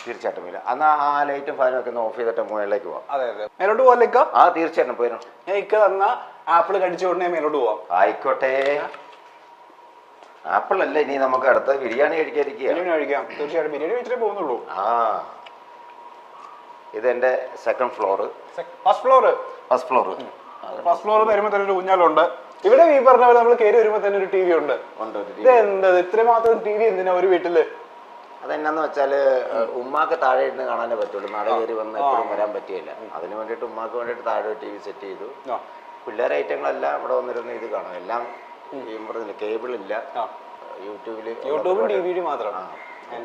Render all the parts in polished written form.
തീർച്ചയായിട്ടും വരും. എന്നാൽ ആ ലൈറ്റും ഫാനും ഒക്കെ ഒന്ന് ഓഫ് ചെയ്തിട്ട് മുകളിലേക്ക് പോവാം. അതെ അതെ, മേലോട്ട് പോകാനിക്ക? ആ തീർച്ചയായിട്ടും പോയിരുന്നു. ഞാൻ ഇക്ക തന്ന ആപ്പിൾ കടിച്ചുകൊണ്ട് മേലോട്ട് പോവാം. ആയിക്കോട്ടെ. ആപ്പിൾ അല്ല, ഇനി നമുക്ക് അടുത്ത ബിരിയാണി കഴിക്കാതിരിക്കുക. ബിരിയാണി കഴിക്കാം, തീർച്ചയായിട്ടും ബിരിയാണി കഴിച്ചിട്ടേ പോകുന്നുള്ളൂ. ആ ഇതെന്റെ സെക്കൻഡ് ഫ്ലോറ്. ഫസ്റ്റ് ഫ്ലോർ വരുമ്പോൾ തന്നെ ഒരു ഊഞ്ഞാലുണ്ട്. ഇവിടെ ഈ പറഞ്ഞ പോലെ നമ്മൾ കയറി വരുമ്പോൾ തന്നെ ഒരു ടി വി ഉണ്ട്. ഇതെന്താ ഇത്രമാത്രം ടി വി എന്തിനാ ഒരു വീട്ടില്? അതെന്നാന്ന് വെച്ചാല് ഉമ്മാക്ക് താഴെ ഇരുന്ന് കാണാനേ പറ്റുള്ളൂ. നട കയറി വന്ന് എപ്പോഴും വരാൻ പറ്റിയില്ല. അതിന് വേണ്ടിയിട്ട് ഉമ്മാക്ക് വേണ്ടിയിട്ട് താഴെ ടി വി സെറ്റ് ചെയ്തു. പിള്ളേരെ ഐറ്റങ്ങളെല്ലാം ഇവിടെ വന്നിരുന്ന് ഇത് കാണും. എല്ലാം ഈ പറഞ്ഞില്ല, കേബിൾ ഇല്ല, യൂട്യൂബും ടി വി മാത്രം.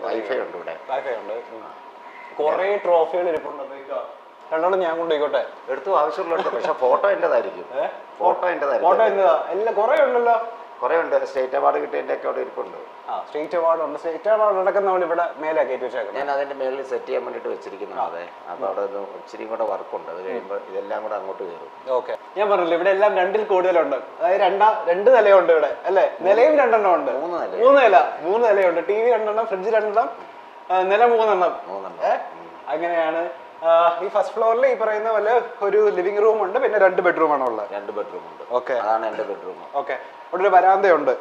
വൈഫൈ ഉണ്ട് ഇവിടെ. വൈഫൈ ഉണ്ട്. കുറെ ട്രോഫികൾ ഇരിപ്പുണ്ട്. രണ്ടെണ്ണം ഞാൻ കൊണ്ടുപോയിക്കോട്ടെ. എടുത്തു, ആവശ്യമുള്ള. പക്ഷെ ഫോട്ടോ എന്റേതായിരിക്കും. ഫോട്ടോ എല്ലാം കുറെ ഉണ്ടല്ലോ. കുറെ ഉണ്ട്. സ്റ്റേറ്റ് അവാർഡ് കിട്ടിയതിന്റെ ഒക്കെ അവിടെ ഇരിപ്പുണ്ട്. സ്റ്റേറ്റ് അവാർഡ് ഉണ്ട്. സ്റ്റേറ്റ് അവാർഡ് അടക്കം നമ്മൾ ഇവിടെ മേലെ കയറ്റി വെച്ചേക്കുന്നത്. ഞാൻ അതിന്റെ മേളിൽ സെറ്റ് ചെയ്യാൻ വേണ്ടിട്ട് വെച്ചിരിക്കുന്നത്. അതെ, അപ്പൊ അവിടെ ഇച്ചിരി കൂടെ വർക്കുണ്ട്. അത് കഴിയുമ്പോൾ ഇതെല്ലാം കൂടെ അങ്ങോട്ട് കയറും. ഓക്കെ, ഞാൻ പറഞ്ഞില്ല ഇവിടെ എല്ലാം രണ്ടിൽ കൂടുതലുണ്ട്. അതായത് രണ്ട് നിലയുണ്ട് ഇവിടെ അല്ലേ? നിലയും രണ്ടെണ്ണം ഉണ്ട്. മൂന്ന് നിലയുണ്ട്. ടി വി രണ്ടെണ്ണം, ഫ്രിഡ്ജ് രണ്ടെണ്ണം, നില മൂന്നെണ്ണം. അങ്ങനെയാണ്. ഈ ഫസ്റ്റ് ഫ്ലോറിൽ ഈ പറയുന്ന പോലെ ഒരു ലിവിംഗ് റൂം ഉണ്ട്, പിന്നെ 2 ബെഡ്റൂം ആണ് ഉള്ളത്. 2 ബെഡ്റൂം ഉണ്ട്. ഓക്കെ, അതാണ് എന്റെ ബെഡ്റൂം. ഓക്കെ, അവിടെ ഒരു വരാന്തയുണ്ട്,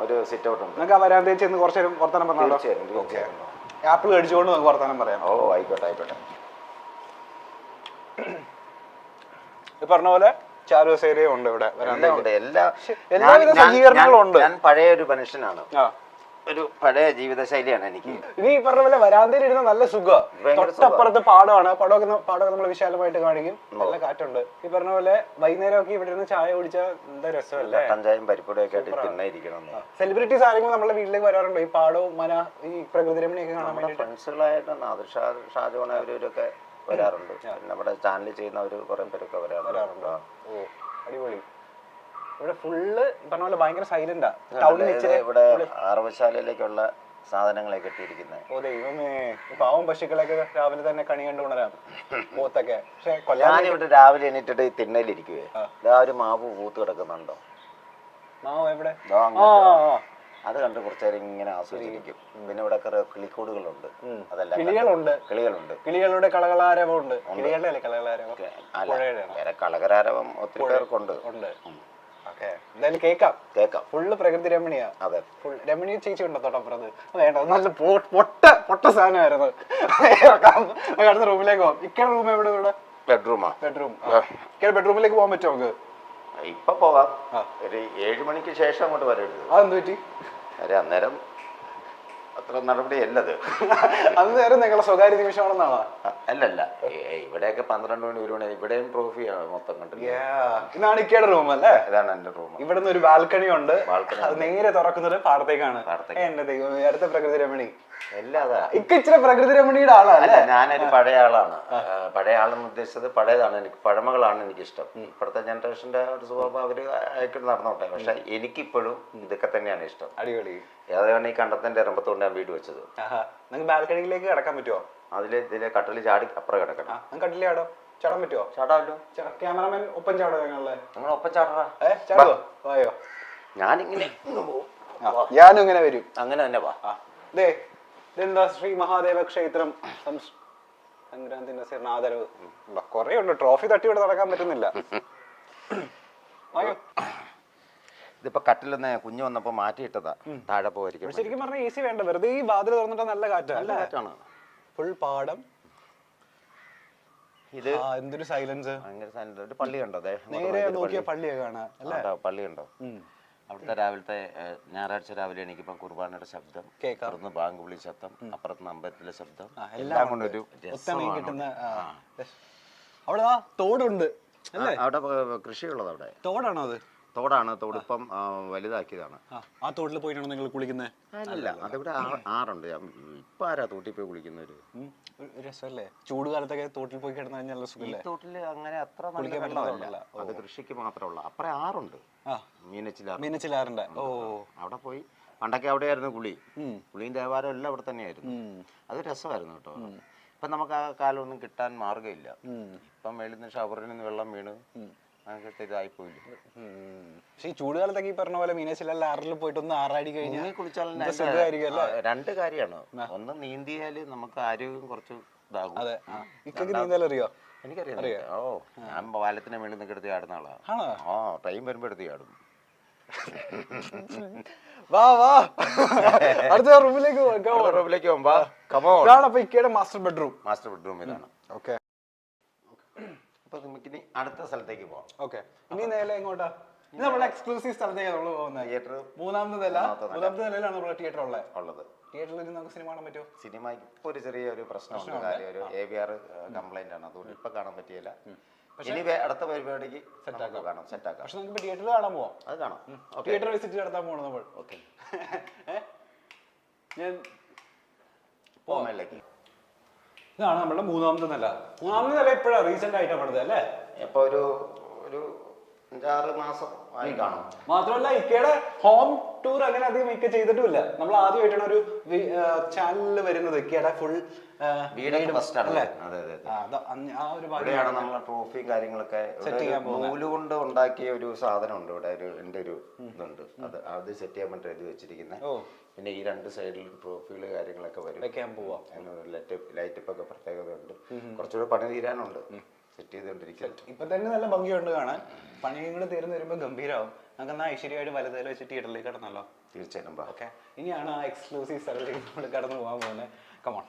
ഒരു സിറ്റ് ഔട്ട് ഉണ്ട്. നിങ്ങൾക്ക് ആ വരാന്തയിൽ ചെന്ന് കുറച്ച് നേരം വർത്തമാനം പറഞ്ഞാലോ? ആപ്പിൾ കഴിച്ചുകൊണ്ട് നമുക്ക് വർത്തമാനം പറയാം. ഓ ആയിക്കോട്ടെ. ഈ പറഞ്ഞ പോലെ ചാരൂസ് ഏരിയ ഉണ്ട് ഇവിടെ. എല്ലാവിധ സജ്ജീകരണങ്ങളും ഉണ്ട്. ഞാൻ പഴയ ഒരു മനുഷ്യനാണ്. ഒരു പഴയ ജീവിതശൈലിയാണ് എനിക്ക്. ഇനി ഈ പറഞ്ഞ പോലെ വരാന്തയിൽ ഇരുന്ന നല്ല സുഖം. തൊട്ടപ്പുറത്ത് പാടമാണ്. പാടമൊക്കെ നമ്മൾ വിശാലമായിട്ട് കാണിക്കും. നല്ല കാറ്റുണ്ട്. ഈ പറഞ്ഞ പോലെ വൈകുന്നേരം ഒക്കെ ഇവിടെ ഇരുന്ന് ചായ കുടിച്ചാൽ എന്താ രസമല്ലേ? കട്ടൻചായയും പരിപ്പൊടിയൊക്കെ ആയിട്ട് തിന്നായിരിക്കണം. സെലിബ്രിറ്റീസ് ആരെങ്കിലും നമ്മുടെ വീട്ടിലേക്ക് വരാറുണ്ടോ? ഈ പാടവും മന ഈ പ്രകൃതി രമണിയൊക്കെ കാണാൻ വേണ്ടി? ഫ്രണ്ട്സുകളായിട്ട് നാദിർ ഷാജോൺ അവരൊക്കെ വരാറുണ്ട്. നമ്മുടെ ചാനലിൽ ചെയ്യുന്നവർ കുറെ പേരൊക്കെ വരാറുണ്ട്. ഓ അടിപൊളി. ഇവിടെ ഫുള്ള് പറഞ്ഞ പോലെ ഭയങ്കര സൈലന്റാ. ഇവിടെ അറവശാലയിലേക്കുള്ള സാധനങ്ങളൊക്കെ ഇട്ടിരിക്കുന്നത്. ഓ ദൈവമേ, പാവം പശുക്കളൊക്കെ രാവിലെ തന്നെ കണി കണ്ടുകൊണ്ടരാം. പോത്തൊക്കെ. പക്ഷെ ഞാനിവിടെ രാവിലെ എണീറ്റിട്ട് തിണ്ണയിലിരിക്കുവേ. ഒരു മാവ് പൂത്ത് കിടക്കുന്നുണ്ടോ? മാവ് എവിടെ? അത് കണ്ട് കുറച്ചേരം ഇങ്ങനെ ആസ്വദിച്ചിരിക്കും. പിന്നെ ഇവിടെ കിളിക്കൂടുകളുണ്ട്. അതെല്ലാം കിളികളുടെ കളകളാരവമുണ്ട്. കളകരാരവം ഒത്തിരി പേർക്കുണ്ട്. എന്തായാലും കേക്കാം. ഫുള്ള് പ്രകൃതി രമണിയാ. അതെ, ഫുൾ രമണി ചേച്ചി ഉണ്ടോ തൊട്ടപ്പുറത്ത്? വേണ്ട, നല്ല പൊട്ട സാധനമായിരുന്നു. അടുത്ത റൂമിലേക്ക് പോവാം. ഇക്കയുടെ റൂം എവിടെ? ഇവിടെ ബെഡ്റൂം. ഇക്കയുടെ ബെഡ്റൂമിലേക്ക് പോകാൻ പറ്റുമോ നമുക്ക്? ഇപ്പൊ പോവാം. ഒരു 7 മണിക്ക് ശേഷം അങ്ങോട്ട് വരരുത്. അതെന്ത് പറ്റി? അന്നേരം അത്ര നടപടിയല്ലത്. അന്നേരം നിങ്ങളെ സ്വകാര്യ നിമിഷമാണെന്നാണോ? അല്ലല്ല, ഇവിടെയൊക്കെ 12 മണി 1 മണി. ഇവിടെയും ട്രോഫിയാണ് മൊത്തം കണ്ടില്ല. ഇതാണ് ഇക്കയുടെ റൂം അല്ലേ? ഇതാണ് എന്റെ റൂം. ഇവിടെ നിന്ന് ഒരു ബാൽക്കണി ഉണ്ട്. അത് നേരെ തുറക്കുന്നത് പാടത്തേക്കാണ്. എന്റെ ദൈവം, അടുത്ത പ്രകൃതി രമണി. ഇച്ചിരി പ്രകൃതി രമണിയുടെ ആളാണ്. ഞാനൊരു പഴയ ആളാണ്. പഴയ ആളെന്ന് ഉദ്ദേശിച്ചത് പഴയതാണ്. എനിക്ക് പഴമകളാണ് എനിക്കിഷ്ടം. ഇപ്പോഴത്തെ ജനറേഷന്റെ ഒരു സ്വഭാവം അവര് ആയിട്ട് നടന്നോട്ടെ. പക്ഷെ എനിക്കിപ്പോഴും ഇതൊക്കെ തന്നെയാണ് ഇഷ്ടം. അടിപൊളി. അതാണ് ഈ കണ്ടത്തിന്റെ ഇറമ്പത്തോണ്ട് ഞാൻ വീട് വെച്ചത്. നിങ്ങൾക്ക് ബാൽക്കണിയിലേക്ക് കിടക്കാൻ പറ്റുമോ? ഇതിലെ കട്ടില് ചാടി അപ്പുറം കിടക്കണം. കട്ടിലേ ചാടോ? ചാടാൻ പറ്റുമോ? ചാടാമല്ലോ. ക്യാമറമാൻ ഒപ്പം ചാടോ? നിങ്ങൾ ഒപ്പം ചാടാ. ചാടുവോ? വായോ. ഞാനിങ്ങനെ ഞാനും ഇങ്ങനെ വരും. അങ്ങനെ തന്നെ വാ. ഇതെന്താ? ശ്രീ മഹാദേവ ക്ഷേത്രം സംക്രാന്തി ആദരവ്. കൊറേ ഉണ്ട്. ട്രോഫി തട്ടി ഇവിടെ നടക്കാൻ പറ്റുന്നില്ല. ഇതിപ്പോ കട്ടിലൊന്ന് കുഞ്ഞു വന്നപ്പോ മാറ്റിയിട്ടതാ. താഴെ പോയിരിക്കും. ശരിക്കും പറഞ്ഞാൽ ഈസി വേണ്ട. വെറുതെ ഈ വാതിൽ തുറന്നിട്ട് നല്ല കാറ്റാണ്. ഫുൾ പാടം. ഇത് എന്തൊരു സൈലൻസ്. ഭയങ്കര സൈലൻസ്. ഒരു പള്ളി ഉണ്ടോ? നേരെ നോക്കിയ പള്ളിയൊക്കെ കാണാം. പള്ളി ഉണ്ടോ? അവിടുത്തെ രാവിലത്തെ ഞായറാഴ്ച രാവിലെ എനിക്കിപ്പം കുർബാനയുടെ ശബ്ദം, അപ്പുറത്ത് ബാങ്ക് വിളി ശബ്ദം, അപ്പുറത്ത് അമ്പലത്തിലെ ശബ്ദം, എല്ലാം കൊണ്ടൊരു കിട്ടുന്ന. അവിടെ തോടുണ്ട്. അവിടെ കൃഷിയുള്ളത്. അവിടെ തോടാണോ? അത് തോടാണ്. തോടിപ്പം വലുതാക്കിയതാണ്. ആ തോട്ടിൽ പോയിട്ടാണോ നിങ്ങൾ കുളിക്കുന്നത്? അല്ല, അതിവിടെ ആറുണ്ട്. ഇപ്പൊ ആരാ തോട്ടിൽ പോയി കുളിക്കുന്നവര്? രസമല്ലേ? ചൂട് കാലത്തൊക്കെ തോട്ടിൽ പോയി കിടന്നു കഴിഞ്ഞാൽ സുഖല്ലേ? തോട്ടില് അങ്ങനെ അത്ര വെള്ളമല്ല. അത് കൃഷിക്ക് മാത്രമുള്ള. അപ്പുറം ആറുണ്ട്. മീനച്ചിലാറുണ്ട്. ഓ, അവിടെ പോയി പണ്ടൊക്കെ അവിടെയായിരുന്നു കുളി. കുളിയും ദേവാലയം എല്ലാം അവിടെ തന്നെയായിരുന്നു. അത് രസമായിരുന്നു കേട്ടോ. ഇപ്പൊ നമുക്ക് ആ കാലമൊന്നും കിട്ടാൻ മാർഗമില്ല. ഇപ്പം മേളിൽ നിന്ന് ഷവറിൽ നിന്ന് വെള്ളം വീണ് അങ്ങനത്തെ ഇതായി പോയില്ല. പക്ഷെ ഈ ചൂടുകാലത്തൊക്കെ ഈ പറഞ്ഞ പോലെ മീനച്ചിലെല്ലാം ആറിൽ പോയിട്ട് ഒന്ന് ആറാടി കഴിഞ്ഞാൽ കുളിച്ചാൽ രണ്ട് കാര്യമാണ്. ഒന്ന് നീന്തിയാൽ നമുക്ക് ആരോഗ്യം കുറച്ച് ഇതാകും. അതെ, നീന്തൽ അറിയോ? എനിക്കറിയാം. ഓ, ഞാൻ പാലത്തിന് മേളിൽ നിന്നൊക്കെ എടുത്ത് ചാടുന്ന ആളാണ്. ടൈം വരുമ്പോ എടുത്ത് ചാടും. വാ വാ, അടുത്ത റൂമിലേക്ക് പോകുമ്പോ മാസ്റ്റർ ബെഡ്റൂം ഇതാണ്. ഓക്കെ, അപ്പൊ നമുക്കിനി അടുത്ത സ്ഥലത്തേക്ക് പോവാം. ഓക്കെ, ഇനി നേരെ എങ്ങോട്ടാ? ഇത് നമ്മുടെ എക്സ്ക്ലൂസീവ് സ്ഥലത്തേക്ക് നമ്മൾ പോകുന്നത്. തിയേറ്റർ മൂന്നാമത്തെ നിലയിലാണ് നമ്മുടെ തിയേറ്റർ ഉള്ളത്. തിയേറ്ററിൽ നമുക്ക് സിനിമ കാണാൻ പറ്റുമോ? സിനിമയ്ക്ക് ഇപ്പൊ ഒരു ചെറിയ ഒരു പ്രശ്നമുണ്ട്. കാര്യം ഒരു AVR കംപ്ലൈന്റ് ആണ്, അതുകൊണ്ട് ഇപ്പൊ കാണാൻ പറ്റിയില്ല. ഇനി അടുത്ത പരിപാടിക്ക് സെറ്റാക്കാം. പക്ഷെ നമുക്ക് തിയേറ്ററിൽ കാണാൻ പോവാം. അത് കാണാം. തിയേറ്റർ വിസിറ്റ് നടത്താൻ പോകണം നമ്മൾ. ഓക്കെ, ഞാൻ പോകാനിലേക്ക്. ഇതാണ് നമ്മുടെ മൂന്നാമത്തെ നില. ഇപ്പോഴാണ് റീസെന്റ് ആയിട്ടാണ് പണിത് അല്ലേ? ഇപ്പൊ ഒരു 5-6 മാസം ആയി കാണും. മാത്രമല്ല ഇക്കയുടെ ഹോം ടൂർ അങ്ങനെ അധികം ഇക്ക ചെയ്തിട്ടുമില്ല. നമ്മൾ ആദ്യമായിട്ടാണ് ഒരു ചാനലിൽ വരുന്നത്. ഇക്കയുടെ ഫുൾ ഇവിടെയാണ് നമ്മളെ ട്രോഫിയും കാര്യങ്ങളൊക്കെ. നൂല് കൊണ്ട് ഉണ്ടാക്കിയ ഒരു സാധനമുണ്ട് ഇവിടെ. എന്റെ ഒരു ഇതുണ്ട്, അത് സെറ്റ് ചെയ്യാൻ വേണ്ടി എഴുതി വെച്ചിരിക്കുന്നത്. പിന്നെ ഈ 2 സൈഡിൽ ട്രോഫികള് കാര്യങ്ങളൊക്കെ വരും. ലൈറ്റപ്പ് ഒക്കെ പ്രത്യേകത ഉണ്ട്. കുറച്ചുകൂടെ പണി തീരാനുണ്ട്. സെറ്റ് ചെയ്തോണ്ടിരിക്കുന്നത്. ഇപ്പൊ തന്നെ നല്ല ഭംഗിയുണ്ട് കാണാൻ. പണിയും കൂടെ തീർന്നു വരുമ്പോ ഗംഭീരമാവും. നമുക്ക് എന്നാ ഐശ്വര്യമായിട്ട് വലതേല വെച്ച് തിയേറ്ററിലേക്ക് കടന്നല്ലോ. തീർച്ചയായിട്ടും. ഓക്കെ, ഇനിയാണ് ആ എക്സ്ക്ലൂസീവ് സ്ഥലത്തേക്ക് നമ്മൾ കടന്നു പോകാൻ പോകുന്നത്. കമോൺ,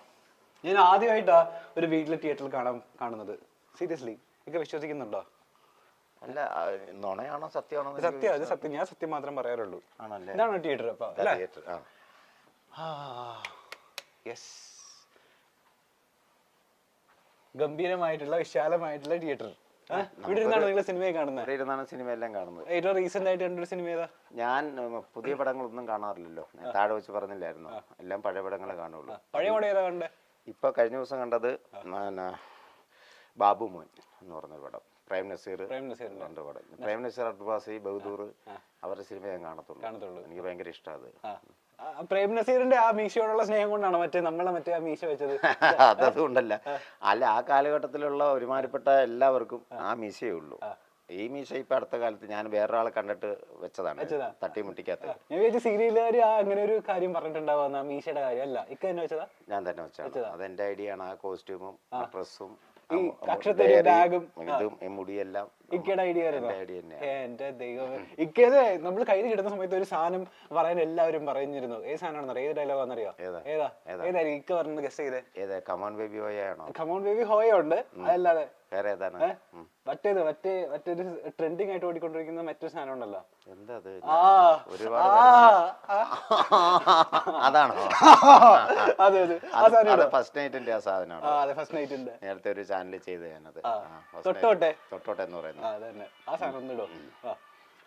ഞാൻ ആദ്യമായിട്ടാ ഒരു വീട്ടിലെ തിയേറ്ററിൽ കാണുന്നത്. സീരിയസ്ലി ഒക്കെ വിശ്വസിക്കുന്നുണ്ടോ? അല്ല, നുണയാണോ സത്യമാണോ? സത്യം. ഞാൻ സത്യം മാത്രം പറയാറുള്ളൂ. ആണല്ലേ? ഇതാണ് തിയേറ്റർ. അപ്പൊ യെസ്, ഗംഭീരമായിട്ടുള്ള വിശാലമായിട്ടുള്ള തിയേറ്റർ. ഇവിടെ ഇരുന്നാണ് നിങ്ങൾ സിനിമയെ കാണുന്നത്? സിനിമ എല്ലാം കാണുന്നത്. ഏറ്റവും റീസെന്റ് ആയിട്ട് കണ്ടൊരു സിനിമ ഏതാ? ഞാൻ പുതിയ പടങ്ങളൊന്നും കാണാറില്ലല്ലോ. ഞാൻ താഴെ വെച്ച് പറഞ്ഞില്ലായിരുന്നു, എല്ലാം പഴയ പടങ്ങളെ കാണുള്ളൂ. പഴയ പടം ഏതാ കണ്ടേ? ഇപ്പൊ കഴിഞ്ഞ ദിവസം കണ്ടത് ബാബു മോൻ എന്ന് പറഞ്ഞൊരു പടം. പ്രേം നസീർ പടം. പ്രേം നസീർ, അബ്ബാസി, ബഹദൂർ അവരുടെ സിനിമ ഞാൻ കാണത്തുള്ളൂ. എനിക്ക് ഭയങ്കര ഇഷ്ടമാണ് അത്. പ്രേം നസീറിന്റെ ആ മീശയോടുള്ള സ്നേഹം കൊണ്ടാണ് മറ്റേ ആ മീശ വെച്ചത്? അതുകൊണ്ടല്ല. അല്ല, ആ കാലഘട്ടത്തിലുള്ള ഒരുമാതിരിപ്പെട്ട എല്ലാവർക്കും ആ മീശയേ ഉള്ളൂ. ഈ മീശ ഇപ്പൊ അടുത്ത കാലത്ത് ഞാൻ വേറൊരാളെ കണ്ടിട്ട് വെച്ചതാണ്, തട്ടിമുട്ടിക്കാത്ത. ഞാൻ വിചാരിച്ചു സീരിയലുകാർ അങ്ങനെ ഒരു കാര്യം പറഞ്ഞിട്ടുണ്ടാവുന്ന മീശയുടെ കാര്യം. അല്ല, ഇക്ക തന്നെ വെച്ചതാ? ഞാൻ തന്നെ വെച്ചതാണ്. അതെന്റെ ഐഡിയ ആണ്. ആ കോസ്റ്റ്യൂമും ഡ്രസ്സും ഇതും മുടിയെല്ലാം ഇക്കയുടെ ഐഡിയ. എന്റെ ദൈവമേ, ഇക്കത് നമ്മൾ കയ്യിൽ കിട്ടുന്ന സമയത്ത് ഒരു സാധനം പറയാൻ എല്ലാവരും പറഞ്ഞിരുന്നു. ഏത് സാധനമാണെന്നറിയോ? ഏത് ഡയലോഗാന്നറിയോ? ഏതായിരിക്കും ഇക്ക പറഞ്ഞത്? ഗസ് ചെയ്തേ. കമോൺ ബേബി ഹോയ ആണോ? കമോൺ ബേബി ഹോയ ഉണ്ട്. അതല്ലാതെ വേറെ ഏതാണ്? മറ്റൊരു ട്രെൻഡിങ് ആയിട്ട് ഓടിക്കൊണ്ടിരിക്കുന്ന മറ്റൊരു സാധനം ഉണ്ടല്ലോ. എന്താ? അതാണോ? ഫസ്റ്റ് നൈറ്റിന്റെ ആ സാധനമാണ്. നേരത്തെ ഒരു ചാനൽ ചെയ്ത് ഞാനത് തൊട്ടോട്ടെ എന്ന് പറയുന്നത്.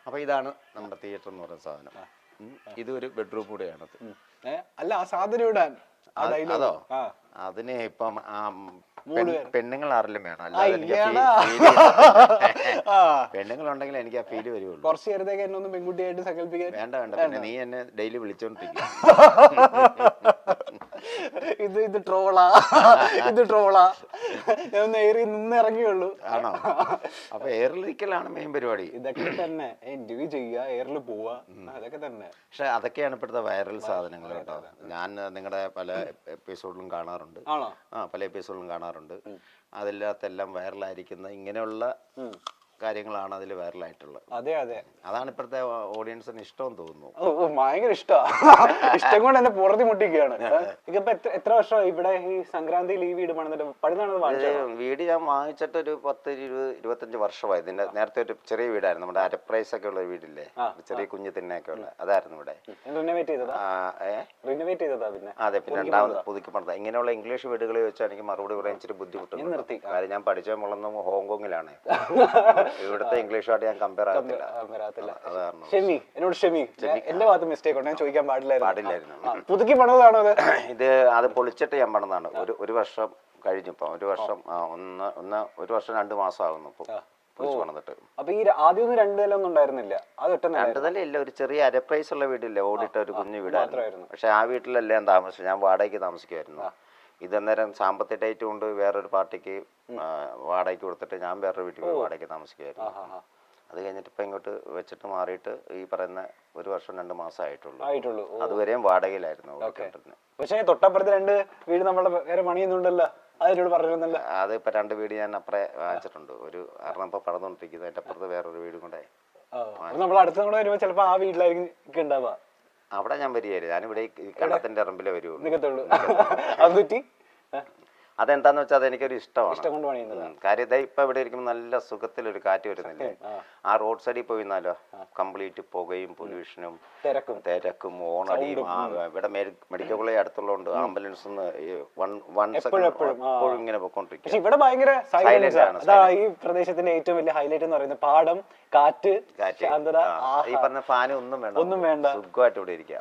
അപ്പൊ ഇതാണ് നമ്മുടെ തിയേറ്റർ എന്ന് പറയുന്ന സാധനം. ഇതൊരു ബെഡ്റൂം കൂടെയാണത്. അല്ല, ആ സാധനം ഇടാൻ അതോ? അതിന് ഇപ്പം പെണ്ണുങ്ങൾ ആരെങ്കിലും വേണം, പെണ്ണുങ്ങളുണ്ടെങ്കിൽ എനിക്ക് ആ ഫീല് വരുള്ളൂ. കുറച്ച് നേരത്തേക്ക് എന്നെ ഒന്ന് പെൺകുട്ടിയായിട്ട് സങ്കല്പിക്കാൻ വേണ്ട. പിന്നെ നീ എന്നെ ഡെയിലി വിളിച്ചോണ്ടിരിക്കും. ഇത് ട്രോളാ. ഞാൻ എയറിൽ നിന്ന് ഇറങ്ങിയുള്ളൂ. ആണോ? അപ്പൊ എയറിലിരിക്കലാണ് മെയിൻ പരിപാടി. ഇതൊക്കെ തന്നെ ഇന്റർവ്യൂ ചെയ്യുക, എയറിൽ പോവുക, അതൊക്കെ തന്നെ. പക്ഷെ അതൊക്കെയാണ് ഇപ്പോഴത്തെ വൈറൽ സാധനങ്ങൾ കേട്ടോ. ഞാൻ നിങ്ങളുടെ പല എപ്പിസോഡിലും കാണാറുണ്ട്. പല എപ്പിസോഡിലും കാണാറുണ്ട്. അതില്ലാത്തെല്ലാം വൈറലായിരിക്കുന്ന ഇങ്ങനെയുള്ള കാര്യങ്ങളാണ് അതിൽ വൈറലായിട്ടുള്ളത്. അതെ, അതാണ് ഇപ്പോഴത്തെ ഓഡിയൻസിന് ഇഷ്ടം തോന്നുന്നു. ഭയങ്കര ഇഷ്ടം കൊണ്ട് എന്നെ പുറത്തി മുട്ടിക്കുകയാണ്. ഇതിപ്പോ എത്ര വർഷം ഇവിടെ ഈ സംക്രാന്തി ലീവ് വീട് ഞാൻ വാങ്ങിച്ചിട്ട് ഒരു 10-25 വർഷമായി. ഇതിന്റെ നേരത്തെ ഒരു ചെറിയ വീടായിരുന്നു. നമ്മുടെ അരപ്രൈസ് ഒക്കെ ഉള്ള വീടില്ലേ, ചെറിയ കുഞ്ഞു തിന്നൊക്കെ ഉള്ള, അതായിരുന്നു ഇവിടെ. അതെ, പിന്നെ രണ്ടാമത് പുതുക്കി പണിത. ഇങ്ങനെയുള്ള ഇംഗ്ലീഷ് വീടുകളിൽ വെച്ചാൽ എനിക്ക് മറുപടി പറയാൻ ഇച്ചിരി ബുദ്ധിമുട്ടുണ്ട്. കാര്യം ഞാൻ പഠിച്ച മുളന്ന് ഹോങ്കോങ്ങിലാണ്. ഇവിടുത്തെ ഇംഗ്ലീഷുമായിട്ട് ഞാൻ കമ്പയർ ആകത്തില്ല. എന്റെ ഭാഗത്ത് മിസ്റ്റേക്ക് ഉണ്ട്, ഞാൻ ചോദിക്കാൻ പാടില്ലായിരുന്നു. പുതുക്കി പണിതാണോ അത് പൊളിച്ചിട്ട് ഞാൻ പണിതാണ്. ഒരു വർഷം കഴിഞ്ഞിപ്പോ. ഒരു വർഷം 2 മാസം ആകുന്നു ഇപ്പൊ പൊളിച്ചു പണിതിട്ട്. അപ്പൊ ഈ ആദ്യം 2 നില ഒന്നും ഉണ്ടായിരുന്നില്ല? അത് 2 നില ഇല്ല, ഒരു ചെറിയ അരപ്രൈസ് ഉള്ള വീടില്ലേ, ഓടിട്ട ഒരു കുഞ്ഞു വീടായിരുന്നു. പക്ഷെ ആ വീട്ടിലെല്ലാം താമസിച്ചു. ഞാൻ വാടകയ്ക്ക് താമസിക്കുമായിരുന്നു. ഇതന്നേരം സാമ്പത്തിക ടൈറ്റ് കൊണ്ട് വേറൊരു പാർട്ടിക്ക് വാടകയ്ക്ക് കൊടുത്തിട്ട് ഞാൻ വേറൊരു വീട്ടിൽ വാടകയ്ക്ക് താമസിക്കുമായിരുന്നു. അത് കഴിഞ്ഞിട്ട് ഇപ്പം ഇങ്ങോട്ട് വെച്ചിട്ട് മാറിയിട്ട് ഈ പറയുന്ന 1 വർഷം 2 മാസം ആയിട്ടുള്ളൂ. അതുവരെയും വാടകയിലായിരുന്നു ഓടിക്കൊണ്ടിരുന്നത്. പക്ഷേ തൊട്ടപ്പുറത്ത് 2 വീട് നമ്മളെ വേറെ പണിയുന്നുണ്ടല്ലോ, അതിനോട് പറഞ്ഞിരുന്നല്ല. അത് ഇപ്പം 2 വീട് ഞാൻ അപ്പുറേ വാങ്ങിച്ചിട്ടുണ്ട്. ഒരു കാരണം ഇപ്പം പടന്നുകൊണ്ടിരിക്കുന്നത്, അതിൻ്റെ അപ്പുറത്ത് വേറൊരു വീടും കൂടെ. നമ്മൾ അടുത്ത കൂടെ വരുമ്പോൾ ചിലപ്പോൾ ആ വീട്ടിലായിരിക്കും ഉണ്ടാവുക. അവിടെ ഞാൻ വരികയായിരുന്നു. ഞാനിവിടെ ഈ കണ്ടത്തിന്റെ ഇറമ്പിലേ വരുള്ളൂ. നിൽക്കത്തുള്ളൂ. അത് പറ്റി അതെന്താന്ന് വെച്ചാൽ അതെനിക്കൊരു ഇഷ്ടമാണ്. ഇഷ്ടം കൊണ്ട് പണിയുന്നത്. കാര്യം ഇതാ ഇപ്പം ഇവിടെ ഇരിക്കുമ്പോൾ നല്ല സുഖത്തിലൊരു കാറ്റ് വരുന്നില്ലേ. ആ റോഡ് സൈഡിൽ പോയിന്നാലോ കംപ്ലീറ്റ് പുകയും പൊല്യൂഷനും തിരക്കും ഓണടിയും. ഇവിടെ മെഡിക്കൽ കോളേജ് അടുത്തുള്ളതുകൊണ്ട് ആംബുലൻസ് എപ്പോഴും ഇങ്ങനെ പോയിക്കൊണ്ടിരിക്കും. ഇവിടെ ഭയങ്കര സൈലന്റ് ആണ്. ഈ പ്രദേശത്തിന്റെ ഏറ്റവും വലിയ ഹൈലൈറ്റ് എന്ന് പറയുന്നത് പാടം, കാറ്റ്, ഈ പറഞ്ഞ ഫാനും ഒന്നും വേണ്ട, സുഖമായിട്ട് ഇവിടെ ഇരിക്കാം.